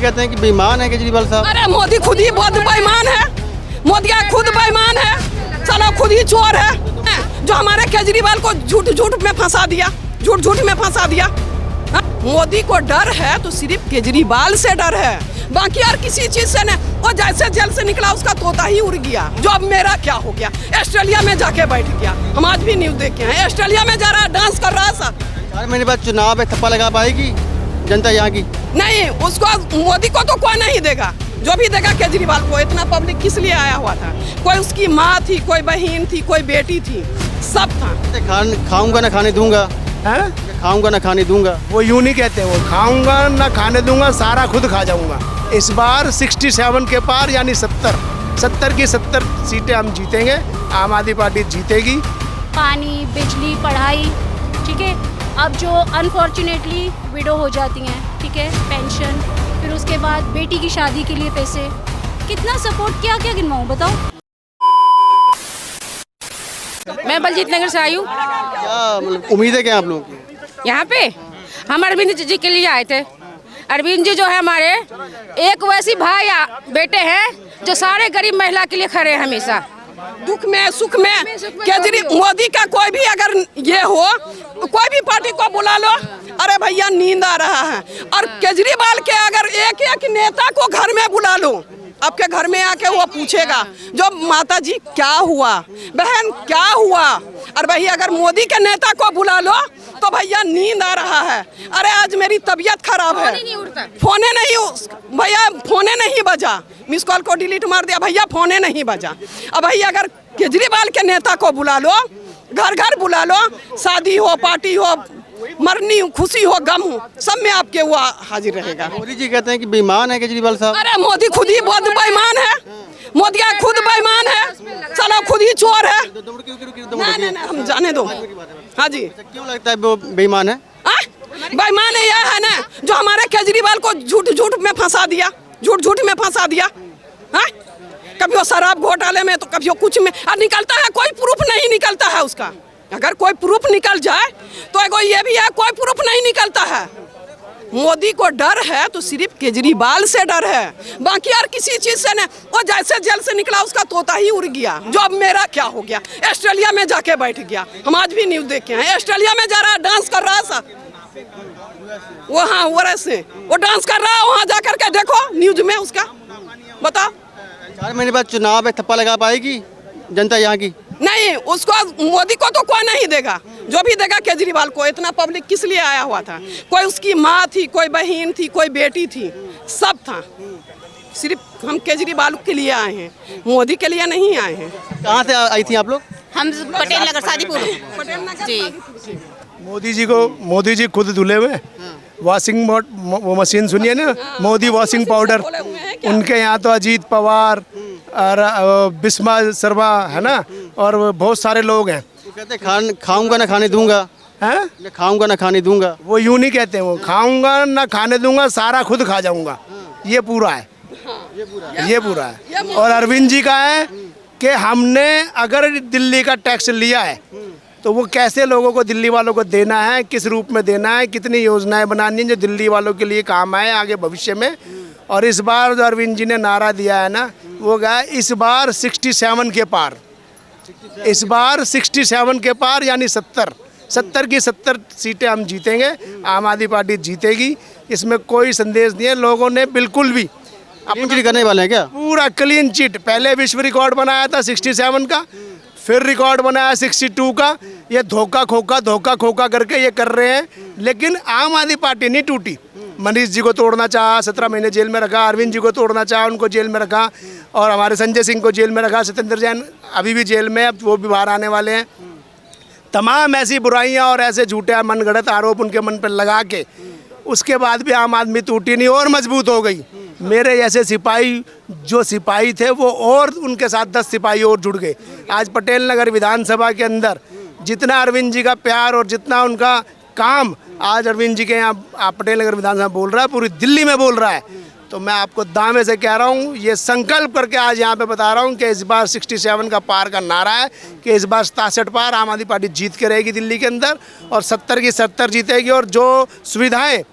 कहते हैं कि बेईमान है केजरीवाल साहब। अरे मोदी खुद ही बहुत बेईमान है, मोदी खुद बेईमान है, साला खुद ही चोर है जो हमारे केजरीवाल को झूठ में फंसा दिया, झूठ में फंसा दिया। मोदी को डर है तो सिर्फ केजरीवाल से डर है, बाकी और किसी चीज से नहीं। वो जैसे जेल से निकला उसका तोता ही उड़ गया। जो अब मेरा क्या हो गया, ऑस्ट्रेलिया में जाके बैठ गया। हम आज भी न्यूज देखे हैं, ऑस्ट्रेलिया में जा रहा है, डांस कर रहा है सब। 4 महीने बाद चुनाव है, थप्पा लगा पाएगी जनता यहाँ की? नहीं, उसको मोदी को तो कोई नहीं देगा, जो भी देगा केजरीवाल को। इतना पब्लिक किस लिए आया हुआ था? कोई उसकी माँ थी, कोई बहन थी, कोई बेटी थी, सब था। खाऊंगा ना खाने दूंगा, खाऊंगा ना खाने दूंगा, वो यूं नहीं कहते, वो खाऊंगा ना खाने दूंगा, सारा खुद खा जाऊंगा। इस बार 67 के पार यानी 70 की 70 सीटें हम जीतेंगे, आम आदमी पार्टी जीतेगी। पानी, बिजली, पढ़ाई, ठीक है। अब जो अनफॉर्चुनेटली विडो हो जाती हैं, ठीक है, पेंशन, फिर उसके बाद बेटी की शादी के लिए पैसे, कितना सपोर्ट, क्या क्या गिनवाऊं बताओ। मैं बलजीत नगर से आई हूँ। क्या मतलब उम्मीद है क्या आप लोगों की? यहाँ पे हम अरविंद जी के लिए आए थे। अरविंद जी जो है हमारे एक वैसी भाई बेटे हैं जो सारे गरीब महिला के लिए खड़े हैं, हमेशा दुख में सुख में। केजरीवाल मोदी का कोई भी अगर ये हो, कोई भी पार्टी को बुला लो, अरे भैया नींद आ रहा है। और केजरीवाल के अगर एक एक नेता को घर में बुला लो, आपके घर में आके वो पूछेगा जो माता जी क्या हुआ, बहन क्या हुआ। और भैया अगर मोदी के नेता को बुला लो तो भैया नींद आ रहा है, अरे आज मेरी तबीयत खराब है, फोने नहीं, भैया फोने नहीं बजा, मिस कॉल को डिलीट मार दिया, भैया फोने नहीं बजा। अब भैया अगर केजरीवाल के नेता को बुला लो, घर घर बुला लो, शादी हो, पार्टी हो, मरनी हो, खुशी हो, गम हो, सब में आपके वो हाजिर रहेगा। मोदी जी कहते हैं कि बेईमान है केजरीवाल साहब। अरे मोदी खुद ही बहुत बेईमान है, मोदी खुद बेईमान है, साला खुद ही चोर है। नहीं, हम जाने दो। हाँ जी, क्यों लगता है वो बेईमान है? बेईमान यह है ना जो हमारे केजरीवाल को झूठ में फंसा दिया, झूठ में फंसा दिया। कभी वो शराब घोटाले में तो कभी वो कुछ में, और निकलता है कोई प्रूफ नहीं निकलता है उसका। अगर कोई प्रूफ निकल जाए तो एगो ये भी है, कोई प्रूफ नहीं निकलता है। मोदी को डर है तो सिर्फ केजरीवाल से डर है, बाकी और किसी चीज से नहीं। वो जैसे जेल से निकला उसका तोता ही उड़ गया। जो अब मेरा क्या हो गया, ऑस्ट्रेलिया में जाके बैठ गया। हम आज भी न्यूज देखे हैं, ऑस्ट्रेलिया में जा रहा है, डांस कर रहा है सब। वहाँ वो डांस कर रहा है, वहाँ जाकर के देखो न्यूज में उसका, बताओ। 4 महीने बाद चुनाव है, थप्पा लगा पाएगी जनता यहाँ की? नहीं, उसको मोदी को तो कोई नहीं देगा, जो भी देगा केजरीवाल को। इतना पब्लिक किस लिए आया हुआ था? कोई उसकी माँ थी, कोई बहन थी, कोई बेटी थी, सब था। सिर्फ हम केजरीवाल के लिए आए हैं, मोदी के लिए नहीं आए हैं। कहाँ से आई थी आप लोग? हम पटेल नगर शादीपुर जी। मोदी जी खुद धुले हुए वॉशिंग वो मशीन सुनिए ना, मोदी वॉशिंग पाउडर, उनके यहाँ तो अजीत पवार और बिस्मा शर्मा है ना, और बहुत सारे लोग हैं। तो कहते हैं खाऊंगा ना खाने दूंगा, हैं? खाऊंगा ना खाने दूंगा, वो यूं नहीं कहते, वो खाऊंगा ना खाने दूंगा, सारा खुद खा जाऊंगा। ये पूरा है, ये पूरा है। और अरविंद जी का है कि हमने अगर दिल्ली का टैक्स लिया है तो वो कैसे लोगों को, दिल्ली वालों को देना है, किस रूप में देना है, कितनी योजनाएं बनानी है जो दिल्ली वालों के लिए काम आए आगे भविष्य में। और इस बार जो अरविंद जी ने नारा दिया है ना, वो क्या है, इस बार 67 के पार, इस बार 67 के पार यानी 70 की 70 सीटें हम जीतेंगे, आम आदमी पार्टी जीतेगी। इसमें कोई संदेश नहीं है। लोगों ने बिल्कुल भी क्लीन चिट करने वाले हैं क्या? पूरा क्लीन चिट, पहले विश्व रिकॉर्ड बनाया था 67 का, फिर रिकॉर्ड बनाया 62 का। ये धोखा खोखा करके ये कर रहे हैं, लेकिन आम आदमी पार्टी नहीं टूटी। मनीष जी को तोड़ना चाहा, 17 महीने जेल में रखा। अरविंद जी को तोड़ना चाहा, उनको जेल में रखा। और हमारे संजय सिंह को जेल में रखा। सत्येंद्र जैन अभी भी जेल में, अब वो भी बाहर आने वाले हैं। तमाम ऐसी बुराइयां और ऐसे झूठे मनगढ़ंत आरोप उनके मन पर लगा के उसके बाद भी आम आदमी टूटी नहीं और मजबूत हो गई। मेरे जैसे सिपाही जो सिपाही थे वो और उनके साथ 10 सिपाही और जुड़ गए। आज पटेल नगर विधानसभा के अंदर जितना अरविंद जी का प्यार और जितना उनका काम आज अरविंद जी के यहाँ पटेल नगर विधानसभा बोल रहा है, पूरी दिल्ली में बोल रहा है। तो मैं आपको दावे से कह रहा हूँ, ये संकल्प करके आज यहाँ पे बता रहा हूँ कि इस बार 67 का पार का नारा है कि इस बार 67 पार आम आदमी पार्टी जीत के रहेगी दिल्ली के अंदर और 70 की 70 जीतेगी। और जो सुविधाएं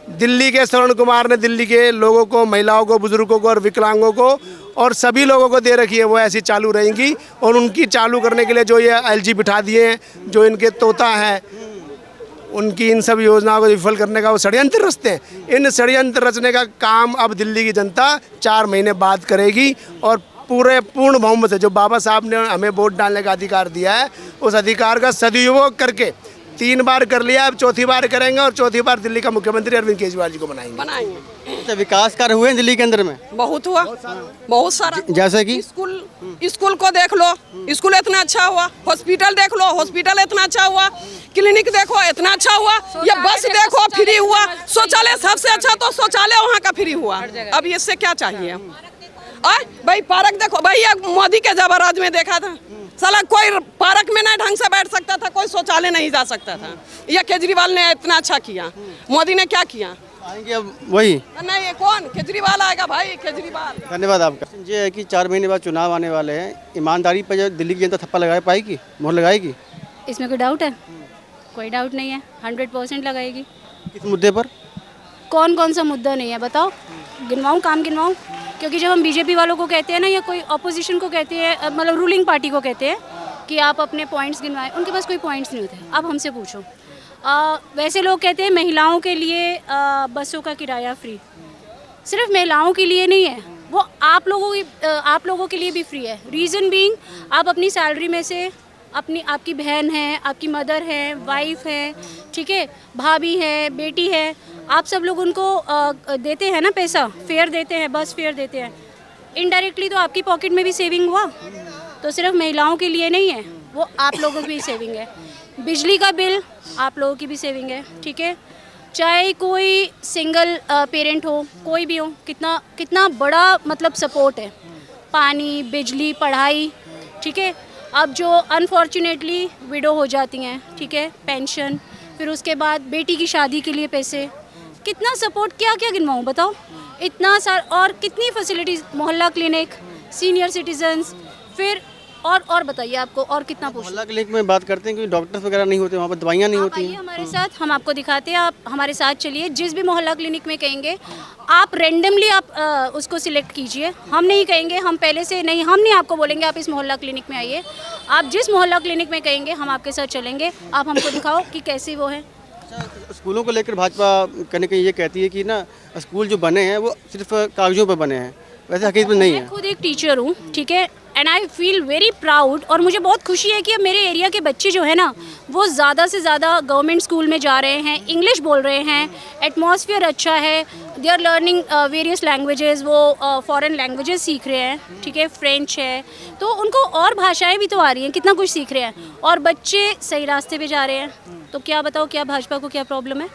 दिल्ली के श्रवण कुमार ने दिल्ली के लोगों को, महिलाओं को, बुजुर्गों को और विकलांगों को और सभी लोगों को दे रखी है, वो ऐसी चालू रहेंगी। और उनकी चालू करने के लिए जो ये एलजी बिठा दिए हैं, जो इनके तोता हैं, उनकी इन सब योजनाओं को विफल करने का वो षड्यंत्र रचते हैं। इन षड्यंत्र रचने का काम अब दिल्ली की जनता 4 महीने बाद करेगी और पूर्ण बहुमत से जो बाबा साहब ने हमें वोट डालने का अधिकार दिया है, उस अधिकार का सदुपयोग करके 3 बार कर लिया, अब चौथी बार करेंगे और चौथी बार दिल्ली का मुख्यमंत्री अरविंद केजरीवाल जी को बनाएंगे। अच्छा, विकास कार्य हुए हैं दिल्ली के अंदर में? बहुत हुआ, बहुत सारा। जैसे कि स्कूल को देख लो, स्कूल इतना अच्छा हुआ। हॉस्पिटल देख लो, हॉस्पिटल इतना अच्छा हुआ। क्लिनिक देखो, इतना अच्छा हुआ। ये बस देखो, फ्री हुआ। शौचालय सबसे अच्छा तो शौचालय वहाँ का फ्री हुआ। अब इससे क्या चाहिए? भाई पार्क देखो, भाई मोदी के जबराज में देखा था, साला कोई पार्क में ना ढंग से बैठ सकता था, कोई शौचालय नहीं जा सकता था। ये केजरीवाल ने इतना अच्छा किया। मोदी ने क्या किया? आएंगे अब वही नहीं, कौन? केजरीवाल आएगा भाई, केजरीवाल। धन्यवाद आपका। ये है कि 4 महीने बाद चुनाव आने वाले हैं, ईमानदारी पर जो दिल्ली की जनता थप्पा लगा पाएगी, मोहर लगाएगी? इसमें कोई डाउट है? कोई डाउट नहीं है, 100% लगाएगी। किस मुद्दे पर? कौन कौन सा मुद्दा नहीं है बताओ, गिनवाऊँ, काम गिनवाऊँ? क्योंकि जब हम बीजेपी वालों को कहते हैं ना, या कोई अपोजिशन को कहते हैं, मतलब रूलिंग पार्टी को कहते हैं कि आप अपने पॉइंट्स गिनवाएं, उनके पास कोई पॉइंट्स नहीं होते। अब हमसे पूछो, वैसे लोग कहते हैं महिलाओं के लिए बसों का किराया फ्री, सिर्फ महिलाओं के लिए नहीं है, वो आप लोगों के लिए भी फ्री है। रीज़न बीइंग, आप अपनी सैलरी में से आपकी बहन है, आपकी मदर है, वाइफ है, ठीक है, भाभी है, बेटी है, आप सब लोग उनको देते हैं ना पैसा, फेयर देते हैं, बस फेयर देते हैं। इनडायरेक्टली तो आपकी पॉकेट में भी सेविंग हुआ, तो सिर्फ महिलाओं के लिए नहीं है, वो आप लोगों की भी सेविंग है। बिजली का बिल आप लोगों की भी सेविंग है, ठीक है। चाहे कोई सिंगल पेरेंट हो, कोई भी हो, कितना बड़ा मतलब सपोर्ट है। पानी, बिजली, पढ़ाई, ठीक है। अब जो अनफॉर्चुनेटली विडो हो जाती हैं, ठीक है, पेंशन, फिर उसके बाद बेटी की शादी के लिए पैसे, कितना सपोर्ट, क्या क्या गिनवाऊँ बताओ, इतना सारा। और कितनी फैसिलिटीज़, मोहल्ला क्लिनिक, सीनियर सिटीजन्स, फिर और बताइए आपको और कितना पूछ। मोहल्ला क्लिनिक में बात करते हैं कि डॉक्टर्स वगैरह नहीं होते, वहाँ पर दवाइयाँ नहीं होती हैं। हमारे साथ, हम आपको दिखाते हैं, आप हमारे साथ चलिए। जिस भी मोहल्ला क्लिनिक में कहेंगे आप, रेंडमली आप उसको सिलेक्ट कीजिए। हम नहीं कहेंगे, हम पहले से नहीं, हम नहीं आपको बोलेंगे आप इस मोहल्ला क्लिनिक में आइए। आप जिस मोहल्ला क्लिनिक में कहेंगे हम आपके साथ चलेंगे। आप हमको दिखाओ कि कैसी वो है। स्कूलों को लेकर भाजपा कहीं कहीं ये कहती है कि ना, स्कूल जो बने हैं वो सिर्फ कागजों पर बने हैं, वैसे हकीकत में नहीं है। मैं खुद एक टीचर हूँ, ठीक है, and I feel very proud, और मुझे बहुत खुशी है कि अब मेरे एरिया के बच्चे जो है ना, वो ज़्यादा से ज़्यादा गवर्नमेंट स्कूल में जा रहे हैं, इंग्लिश बोल रहे हैं, एटमॉस्फेयर अच्छा है, they are learning various languages, वो फॉरेन लैंग्वेजेस सीख रहे हैं, ठीक है, फ्रेंच है, तो उनको और भाषाएं भी तो आ रही हैं, कितना कुछ सीख रहे हैं, और बच्चे सही रास्ते पे जा रहे हैं। तो क्या बताओ, क्या भाजपा को क्या प्रॉब्लम है?